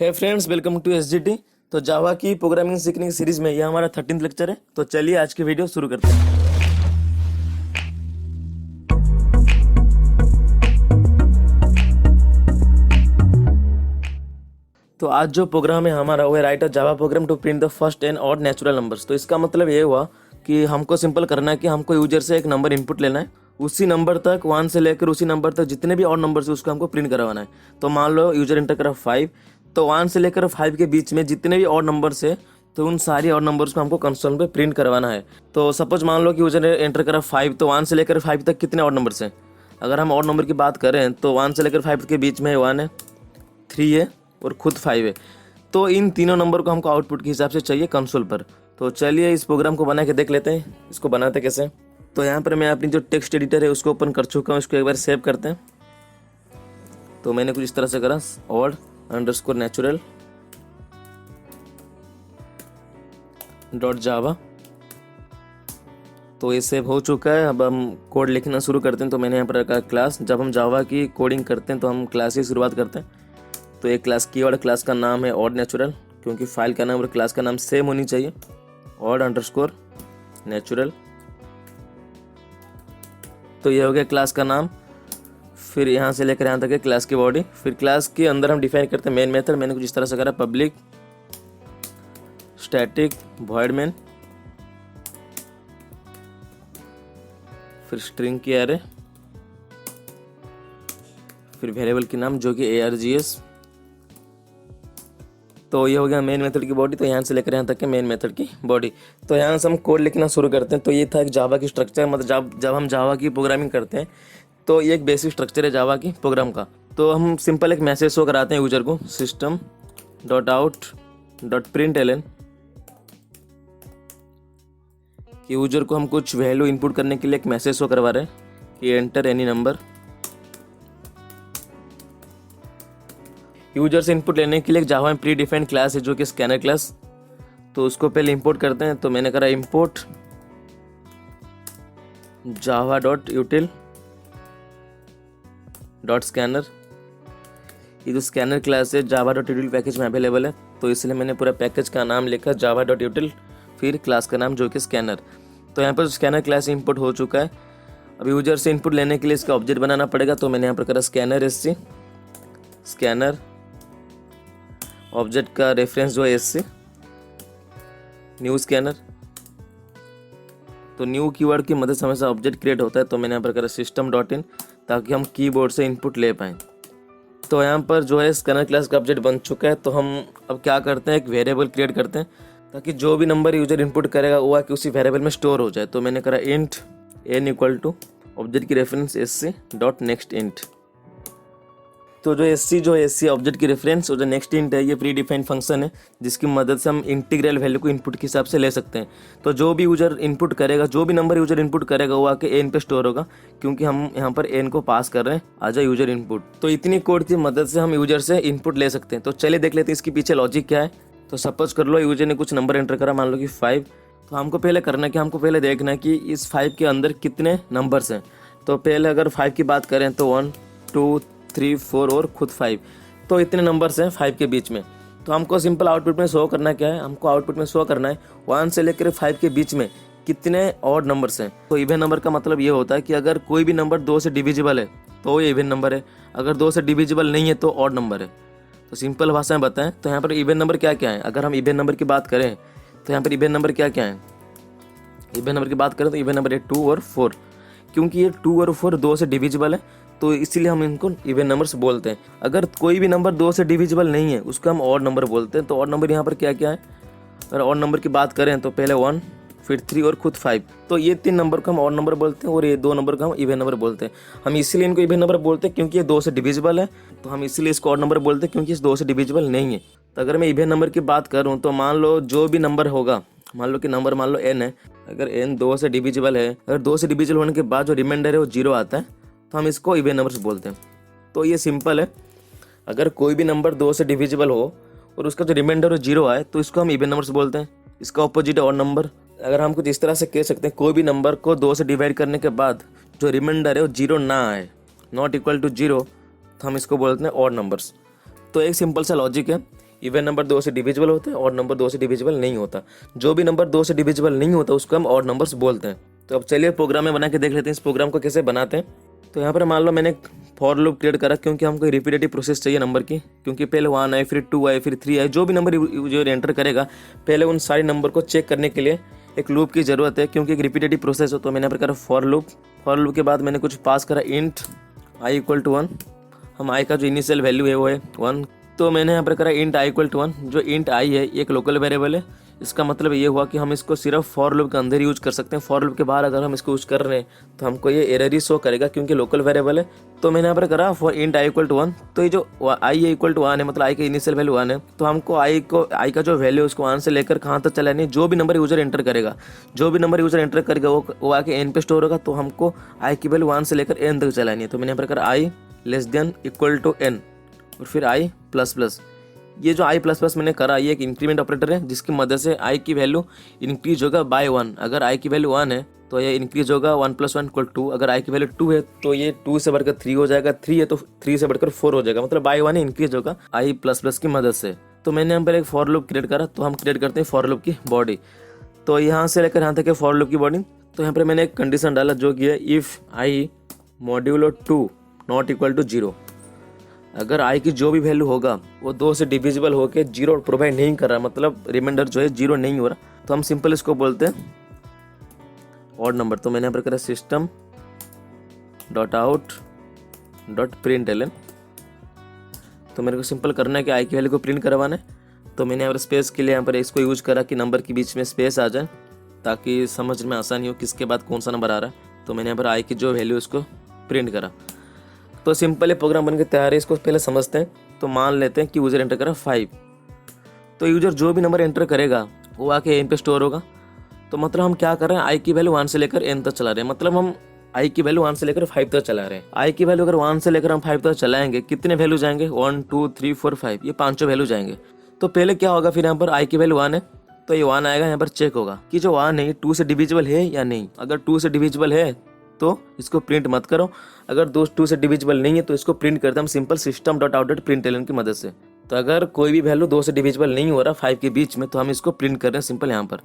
है friends, welcome to SGT. तो जावा की प्रोग्रामिंग सीखने की सीरीज में यह हमारा 13th लेक्चर है। तो चलिए आज की वीडियो शुरू करते हैं। तो आज जो प्रोग्राम है हमारा वो है write a Java program to print the first and odd natural numbers. तो इसका मतलब ये हुआ कि हमको सिंपल करना है कि हमको यूजर से एक नंबर इनपुट लेना है, उसी नंबर तक 1 से लेकर उसी नंबर तक जितने भी ऑड नंबर्स है उसको हमको प्रिंट करवाना है। तो मान लो यूजर इंटर करा 5, तो 1 से लेकर 5 के बीच में जितने भी ऑड नंबर्स है तो उन सारी ऑड नंबर्स को हमको कंसोल पे प्रिंट करवाना है। तो सपोज मान लो कि यूजर ने एंटर करा 5, तो 1 से लेकर 5 तक कितने ऑड नंबर्स हैं। अगर हम ऑड नंबर की बात करें तो 1 से लेकर 5 के बीच में 1 है, 3 है और खुद 5 है। तो इन तीनों नंबर को हमको आउटपुट के हिसाब से चाहिए कंसोल पर। तो चलिए इस प्रोग्राम को बना के देख लेते हैं, इसको बनाते कैसे। तो यहाँ पर मैं अपनी जो टेक्स्ट एडिटर है उसको ओपन कर चुका हूँ, इसको एक बार सेव करते हैं। तो मैंने कुछ इस तरह से करा, ऑड अंडरस्कोर नेचुरल डॉट जावा। तो ये सेव हो चुका है। अब हम कोड लिखना शुरू करते हैं। तो मैंने यहाँ पर रखा क्लास। जब हम जावा की कोडिंग करते हैं तो हम क्लास से शुरुआत करते हैं। तो एक क्लास कीवर्ड, क्लास का नाम है ऑड नेचुरल, क्योंकि फाइल का नाम और क्लास का नाम सेम होनी चाहिए। ऑड अंडरस्कोर नेचुरल, तो ये हो गया क्लास का नाम। फिर यहाँ से लेकर यहाँ तक है क्लास की बॉडी। फिर क्लास के अंदर हम डिफाइन करते हैं मेन मेथड। मैंने कुछ इस तरह से करा, पब्लिक स्टैटिक वॉइड मेन, फिर स्ट्रिंग की एरे, फिर वेरिएबल की नाम जो कि args। तो ये हो गया मेन मेथड की बॉडी। तो यहाँ से लेकर यहाँ तक के मेन मेथड की बॉडी। तो यहाँ से हम कोड लिखना शुरू करते हैं। तो ये था एक जावा की स्ट्रक्चर, मतलब जब हम जावा की प्रोग्रामिंग करते हैं तो ये एक बेसिक स्ट्रक्चर है जावा की प्रोग्राम का। तो हम सिंपल एक मैसेज शो कराते हैं यूजर को, system dot out dot println, कि यूजर को हम कुछ वैल्यू इनपुट करने के लिए एक मैसेज शो करवा रहे हैं कि एंटर एनी नंबर। यूजर से इनपुट लेने के लिए जावा में प्री डिफाइंड क्लास है जो कि स्कैनर क्लास। तो उसको पहले इंपोर्ट करते हैं। तो मैंने करा import Java dot यूटिल dot scanner. ये जो स्कैनर क्लास है जावा डॉट यूटिल पैकेज में अवेलेबल है, तो इसलिए मैंने पूरा पैकेज का नाम लिखा जावा डॉट यूटिल, फिर क्लास का नाम जो कि स्कैनर। तो यहाँ पर स्कैनर क्लास इंपोर्ट हो चुका है। अब यूजर से इनपुट लेने के लिए इसका ऑब्जेक्ट बनाना पड़ेगा। तो मैंने यहाँ पर करा स्कैनर एससी, स्कैनर ऑब्जेक्ट का रेफरेंस जो है एससी, न्यू स्कैनर। तो न्यू कीवर्ड की मदद से हमेशा ऑब्जेक्ट क्रिएट होता है। तो मैंने यहाँ पर करा सिस्टम डॉट इन, ताकि हम कीबोर्ड से इनपुट ले पाएँ। तो यहाँ पर जो है स्कैनर क्लास का ऑब्जेक्ट बन चुका है। तो हम अब क्या करते हैं, एक वेरिएबल क्रिएट करते हैं ताकि जो भी नंबर यूजर इनपुट करेगा वो आके उसी वेरिएबल में स्टोर हो जाए। तो मैंने करा int n equal to object की reference SC dot next int. तो जो एससी ऑब्जेक्ट की रेफरेंस और जो नेक्स्ट इंट है ये प्री डिफाइंड फंक्शन है जिसकी मदद से हम इंटीग्रल वैल्यू को इनपुट के हिसाब से ले सकते हैं। तो जो भी यूजर इनपुट करेगा, जो भी नंबर यूजर इनपुट करेगा वो आके एन पे स्टोर होगा, क्योंकि हम यहाँ पर एन को पास कर रहे हैं एज अ यूजर इनपुट। तो इतनी कोड की मदद से हम यूजर से इनपुट ले सकते हैं। तो चलिए देख लेते हैं इसके पीछे लॉजिक क्या है। तो सपोज कर लो यूजर ने कुछ नंबर एंटर करा, मान लो कि 5। तो हमको पहले करना है कि हमको पहले देखना है कि इस 5 के अंदर कितने नंबर्स हैं। तो पहले अगर 5 की बात करें तो 1 2 3 4 और खुद 5, तो इतने नंबर्स हैं 5 के बीच में। तो हमको सिंपल आउटपुट में शो करना क्या है, हमको आउटपुट में शो करना है 1 से लेकर 5 के बीच में कितने ऑड नंबर्स हैं। तो इवन नंबर का मतलब ये होता है कि अगर कोई भी नंबर 2 से डिविजिबल है तो ये इवन नंबर है, अगर 2 से डिविजिबल नहीं है तो ऑड नंबर है। तो सिंपल भाषा में बताएं तो यहाँ पर इवन नंबर क्या क्या है। अगर हम इवन नंबर की बात करें तो यहाँ पर इवन नंबर क्या क्या है। इवन नंबर की बात करें तो इवन नंबर है 2 और 4, क्योंकि ये 2 और 4 2 से डिविजिबल है तो इसीलिए हम इनको इवन नंबर्स बोलते हैं। अगर कोई भी नंबर 2 से डिविजिबल नहीं है उसको हम ऑड नंबर बोलते हैं। तो ऑड नंबर यहाँ पर क्या क्या है, अगर ऑड नंबर की बात करें तो पहले 1, फिर 3 और खुद 5। तो ये 3 नंबर को हम ऑड नंबर बोलते हैं और ये 2 नंबर को हम इवन नंबर बोलते हैं। हम इसीलिए इनको इवन नंबर बोलते हैं क्योंकि ये 2 से डिविजिबल है, तो हम इसीलिए इसको ऑड नंबर बोलते हैं क्योंकि इस 2 से डिविजिबल नहीं है। तो अगर मैं इवन नंबर की बात करूँ तो मान लो जो भी नंबर होगा, मान लो कि नंबर मान लो n है, अगर n 2 से डिविजिबल है, अगर 2 से डिविजिबल होने के बाद जो रिमाइंडर है वो 0 आता है तो हम इसको इवन नंबर्स बोलते हैं। तो ये सिंपल है, अगर कोई भी नंबर 2 से डिविजिबल हो और उसका जो रिमाइंडर हो 0 आए तो इसको हम इवन नंबर्स बोलते हैं। इसका ऑपोजिट है ऑड नंबर। अगर हम कुछ इस तरह से कह सकते हैं, कोई भी नंबर को 2 से डिवाइड करने के बाद जो रिमाइंडर है वो 0 ना आए, नॉट इक्वल टू 0, तो हम इसको बोलते हैं ऑड नंबर्स। तो एक सिंपल सा लॉजिक है इवन नंबर 2 से डिविजिबल होता है, ऑड नंबर 2 से डिविजिबल नहीं होता। जो भी नंबर 2 से डिविजिबल नहीं होता उसको हम ऑड नंबर्स बोलते हैं। तो अब चलिए प्रोग्राम में बना के देख लेते हैं इस प्रोग्राम को कैसे बनाते हैं। तो यहाँ पर मान लो मैंने फॉर लूप क्रिएट करा, क्योंकि हमको रिपीटेटिव प्रोसेस चाहिए नंबर की, क्योंकि पहले 1 आए, फिर 2 आए, फिर 3 आए, जो भी नंबर यूजर एंटर करेगा पहले उन सारे नंबर को चेक करने के लिए एक लूप की ज़रूरत है, क्योंकि एक रिपीटेटिव प्रोसेस हो। तो मैंने यहाँ पर करा फॉर लूप के बाद मैंने कुछ पास करा इंट आई इक्वल टू 1। हम आई का जो इनिशियल वैल्यू है वो है 1। तो मैंने यहाँ पर करा इंट आई इक्वल टू 1। जो इंट आई है ये एक लोकल वेरिएबल है। इसका मतलब ये हुआ कि हम इसको सिर्फ फॉर लूप के अंदर यूज कर सकते हैं। फॉर लूप के बाहर अगर हम इसको यूज कर रहे हैं तो हमको ये एरर ही शो करेगा, क्योंकि लोकल वेरिएबल है। तो मैंने यहाँ पर करा for int i equal to 1। तो ये जो आई है इक्वल टू 1 है, मतलब आई का इनिशियल वैल्यू 1 है, तो हमको आई का जो वैल्यू है उसको 1 से लेकर कहाँ तक चलानी है, जो भी नंबर यूजर एंटर करेगा वो आके एन पे स्टोर होगा। तो हमको आई की वैल्यू 1 से लेकर एन तक चलानी है। तो मैंने यहाँ पर करा I less than equal to N और फिर आई प्लस प्लस। ये जो आई प्लस प्लस मैंने करा ये एक इंक्रीमेंट ऑपरेटर है, जिसकी मदद से आई की वैल्यू इंक्रीज होगा बाय 1। अगर आई की वैल्यू 1 है तो ये इंक्रीज होगा 1 + 1 = 2। अगर आई की वैल्यू 2 है तो ये 2 से बढ़कर 3 हो जाएगा, 3 है तो 3 से बढ़कर 4 हो जाएगा, मतलब बाय 1 इंक्रीज होगा आई प्लस प्लस की मदद से। तो मैंने यहाँ पर एक फॉर लूप क्रिएट करा। तो हम क्रिएट करते हैं फॉर लूप की बॉडी। तो यहाँ से लेकर यहाँ तक है फॉर लूप की बॉडी। तो यहाँ पर मैंने एक कंडीशन डाला जो कि है if i modulo 2 not equal to 0। अगर आई की जो भी वैल्यू होगा वो 2 से डिविजिबल होकर 0 प्रोवाइड नहीं कर रहा, मतलब रिमाइंडर जो है 0 नहीं हो रहा, तो हम सिंपल इसको बोलते हैं ऑड नंबर। तो मैंने यहाँ पर करा system dot out dot println. तो मेरे को सिंपल करना है कि आई की वैल्यू को प्रिंट करवाना है। तो मैंने यहाँ पर स्पेस के लिए यहाँ पर इसको यूज करा कि नंबर के बीच में स्पेस आ जाए, ताकि समझ में आसानी हो किसके बाद कौन सा नंबर आ रहा है। तो मैंने यहाँ पर आई की जो वैल्यू उसको प्रिंट करा। तो सिंपल ये प्रोग्राम बनके तैयार है। इसको पहले समझते हैं। तो मान लेते हैं कि यूज़र एंटर करा 5। तो यूज़र जो भी नंबर एंटर करेगा वो आके एन पे स्टोर होगा। तो मतलब हम क्या कर रहे हैं, आई की वैल्यू 1 से लेकर एन तक चला रहे हैं, मतलब हम आई की वैल्यू 1 से लेकर 5 तक चला रहे हैं। आई की वैल्यू अगर 1 से लेकर हम 5 तक चलाएंगे, कितने वैल्यू जाएंगे, 1 2 3 4 5, ये 5 वैल्यू जाएंगे। तो पहले क्या होगा, फिर यहाँ पर आई की वैल्यू 1 है तो ये 1 आएगा, यहाँ पर चेक होगा कि जो 1 है 2 से डिविजिबल है या नहीं। अगर 2 से डिविजिबल है तो इसको प्रिंट मत करो, अगर 2 से डिविजिबल नहीं है तो इसको प्रिंट करते हैं हम simple system dot out dot println की मदद से। तो अगर कोई भी वैल्यू 2 से डिविजिबल नहीं हो रहा 5 के बीच में तो हम इसको प्रिंट कर रहे हैं सिंपल यहाँ पर।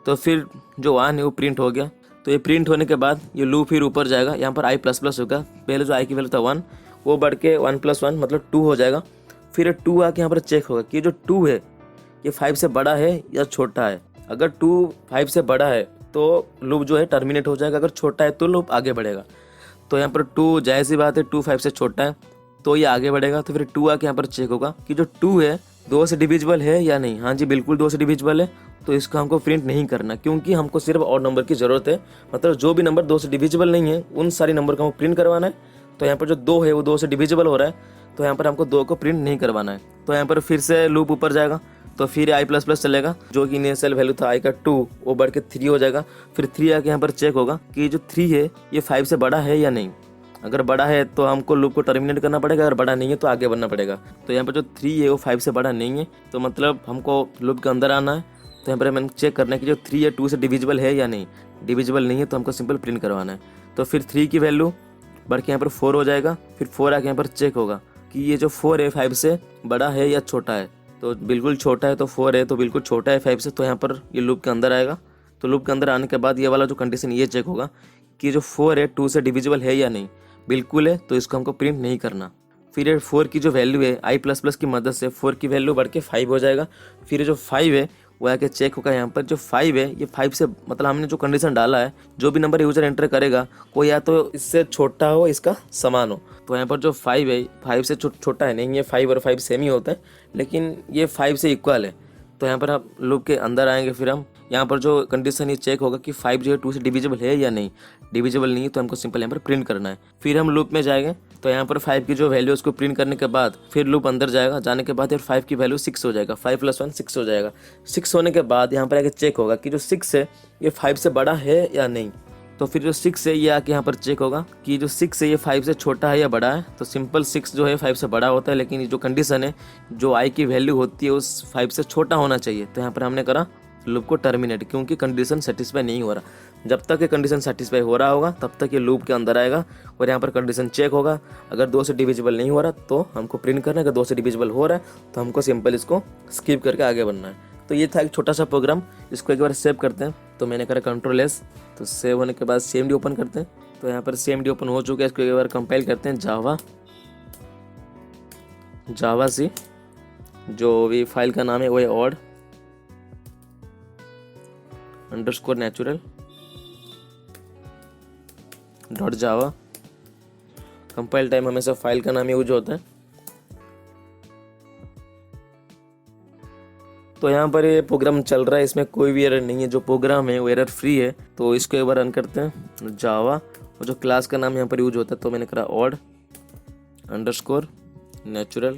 तो फिर जो 1 है वो प्रिंट हो गया। तो ये प्रिंट होने के बाद ये लूप फिर ऊपर जाएगा, यहाँ पर आई प्लस प्लस होगा। पहले जो आई की वैल्यू था 1 वो बढ़ के 1 + 1 मतलब 2 हो जाएगा। फिर 2 आके यहाँ पर चेक होगा कि जो 2 है ये 5 से बड़ा है या छोटा है। अगर 2 5 से बड़ा है तो लूप जो है टर्मिनेट हो जाएगा, अगर छोटा है तो लूप आगे बढ़ेगा। तो यहाँ पर 2 जाहिर सी बात है 2 5 से छोटा है तो ये आगे बढ़ेगा। तो फिर 2 आके यहाँ पर चेक होगा कि जो 2 है 2 से डिविजिबल है या नहीं। हाँ जी बिल्कुल 2 से डिविजिबल है, तो इसको हमको प्रिंट नहीं करना, क्योंकि हमको सिर्फ ऑड नंबर की ज़रूरत है। मतलब जो भी नंबर 2 से डिविजिबल नहीं है उन सारी नंबर को हमको प्रिंट करवाना है। तो यहाँ पर जो 2 है वो 2 से डिविजिबल हो रहा है, तो यहाँ पर हमको 2 को प्रिंट नहीं करवाना है। तो यहाँ पर फिर से लूप ऊपर जाएगा, तो फिर आई प्लस प्लस चलेगा। जो कि इनिशियल वैल्यू था आई का 2 वो बढ़ के 3 हो जाएगा। फिर 3 आके यहाँ पर चेक होगा कि जो 3 है ये 5 से बड़ा है या नहीं। अगर बड़ा है तो हमको लूप को टर्मिनेट करना पड़ेगा, अगर बड़ा नहीं है तो आगे बढ़ना पड़ेगा। तो यहाँ पर जो 3 है वो 5 से बड़ा नहीं है, तो मतलब हमको लूप के अंदर आना है। तो यहाँ पर मैंने चेक करना है कि जो 3 है 2 से डिविजिबल है या नहीं। डिविजिबल नहीं है तो हमको सिंपल प्रिंट करवाना है। तो फिर 3 की वैल्यू बढ़ के यहाँ पर 4 हो जाएगा। फिर 4 आके यहाँ पर चेक होगा कि ये जो 4 है 5 से बड़ा है या छोटा है। तो बिल्कुल छोटा है, तो 4 है तो बिल्कुल छोटा है 5 से, तो यहाँ पर ये लूप के अंदर आएगा। तो लूप के अंदर आने के बाद ये वाला जो कंडीशन ये चेक होगा कि जो 4 है 2 से डिविजिबल है या नहीं। बिल्कुल है तो इसको हमको प्रिंट नहीं करना। फिर ये 4 की जो वैल्यू है आई प्लस प्लस की मदद से 4 की वैल्यू बढ़ के 5 हो जाएगा। फिर जो 5 है वो आके चेक होगा यहाँ पर जो 5 है ये 5 से, मतलब हमने जो कंडीशन डाला है जो भी नंबर यूजर एंटर करेगा वो या तो इससे छोटा हो इसका समान हो। तो यहाँ पर जो 5 है 5 से छोटा है नहीं, ये 5 और 5 सेम ही होता है, लेकिन ये 5 से इक्वल है। तो यहाँ पर आप लूप के अंदर आएंगे, फिर हम यहाँ पर जो कंडीशन ये चेक होगा कि 5 जो है 2 से डिविजिबल है या नहीं। डिविजिबल नहीं है तो हमको सिंपल यहाँ पर प्रिंट करना है। फिर हम लूप में जाएंगे, तो यहाँ पर 5 की जो वैल्यू उसको प्रिंट करने के बाद फिर लूप अंदर जाएगा। जाने के बाद 5 की वैल्यू 6 हो जाएगा, 5 + 1 6 हो जाएगा। 6 होने के बाद यहाँ पर आके चेक होगा कि जो 6 है ये 5 से बड़ा है या नहीं। तो फिर जो 6 है ये आके यहाँ पर चेक होगा कि जो 6 है ये 5 से छोटा है या बड़ा है। तो सिंपल 6 जो है 5 से बड़ा होता है, लेकिन ये जो कंडीशन है जो आई की वैल्यू होती है उस 5 से छोटा होना चाहिए। तो यहाँ पर हमने करा लूप को टर्मिनेट, क्योंकि कंडीशन सेटिस्फाई नहीं हो रहा। जब तक ये कंडीशन सेटिस्फाई हो रहा होगा तब तक ये लूप के अंदर आएगा और यहाँ पर कंडीशन चेक होगा। अगर 2 से डिविजिबल नहीं हो रहा तो हमको प्रिंट करना है, अगर 2 से डिविजिबल हो रहा है तो हमको सिंपल इसको स्किप करके आगे बढ़ना है। तो ये था एक छोटा सा प्रोग्राम, इसको एक बार सेव करते हैं। तो मैंने करा Ctrl+S, तो सेव होने के बाद CMD ओपन करते हैं। तो यहाँ पर CMD ओपन हो चुका है, इसको एक बार कंपाइल करते हैं। जावा सी, जो भी फाइल का नाम है वो है odd _ natural .java। Compile time हमेशा फाइल का नाम यूज होता है। तो यहाँ पर ये प्रोग्राम चल रहा है, इसमें कोई भी एरर नहीं है, जो प्रोग्राम है वो एरर फ्री है। तो इसको एक बार रन करते हैं। जावा और जो क्लास का नाम यहाँ पर यूज होता है, तो मैंने करा odd _ natural।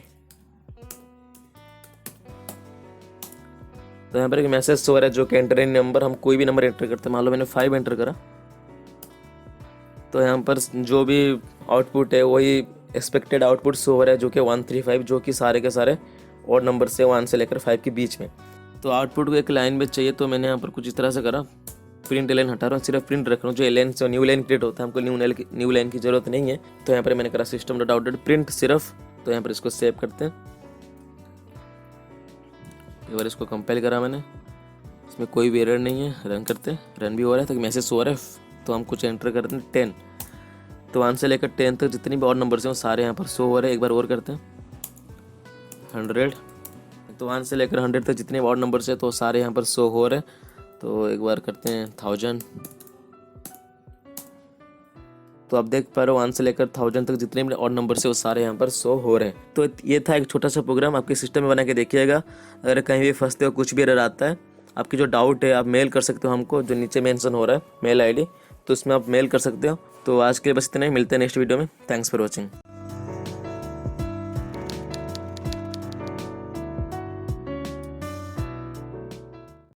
तो यहाँ पर एक मैसेज शो हो रहा है जो कि एंटर इन नंबर, हम कोई भी नंबर एंटर करते हैं। मान लो मैंने 5 एंटर करा, तो यहाँ पर जो भी आउटपुट है वही एक्सपेक्टेड आउटपुट शो हो रहा है, जो कि 135, जो कि सारे के सारे ऑड नंबर से 1 से लेकर 5 के बीच में। तो आउटपुट को एक लाइन में चाहिए, तो मैंने यहाँ पर कुछ इस तरह से करा। प्रिंट लाइन हटा रहा हूँ, सिर्फ प्रिंट रख रहा हूँ। जो एलएन से न्यू लाइन क्रिएट होता है, हमको न्यू लाइन की जरूरत नहीं है। तो यहाँ पर मैंने करा system.out.print सिर्फ। तो यहाँ पर इसको सेव करते हैं। एक बार इसको कंपाइल करा मैंने, इसमें कोई भी एरर नहीं है। रन करते हैं, रन भी हो रहा है, तो मैसेज हो रहा है। तो हम कुछ एंटर करते हैं 10। तो 1 से लेकर 10 तक जितनी भी ऑड नंबर्स हैं वो सारे यहाँ पर शो हो रहे हैं। एक बार और करते हैं 100। तो 1 से लेकर 100 तक जितने ऑड नंबर्स हैं तो सारे यहाँ पर शो हो रहे हैं। तो एक बार करते हैं 1000। तो आप देख पा रहे हो 1 से लेकर 1000 तक जितने भी ऑड नंबर से वो सारे यहाँ पर शो हो रहे हैं। तो ये था एक छोटा सा प्रोग्राम, आपके सिस्टम में बना के देखिएगा। अगर कहीं भी फंसते हो, कुछ भी एरर आता है, आपकी जो डाउट है आप मेल कर सकते हो हमको, जो नीचे मेंशन हो रहा है मेल आईडी, तो उसमें आप मेल कर सकते हो। तो आज के लिए बस इतना ही, मिलते हैं नेक्स्ट वीडियो में। Thanks for watching.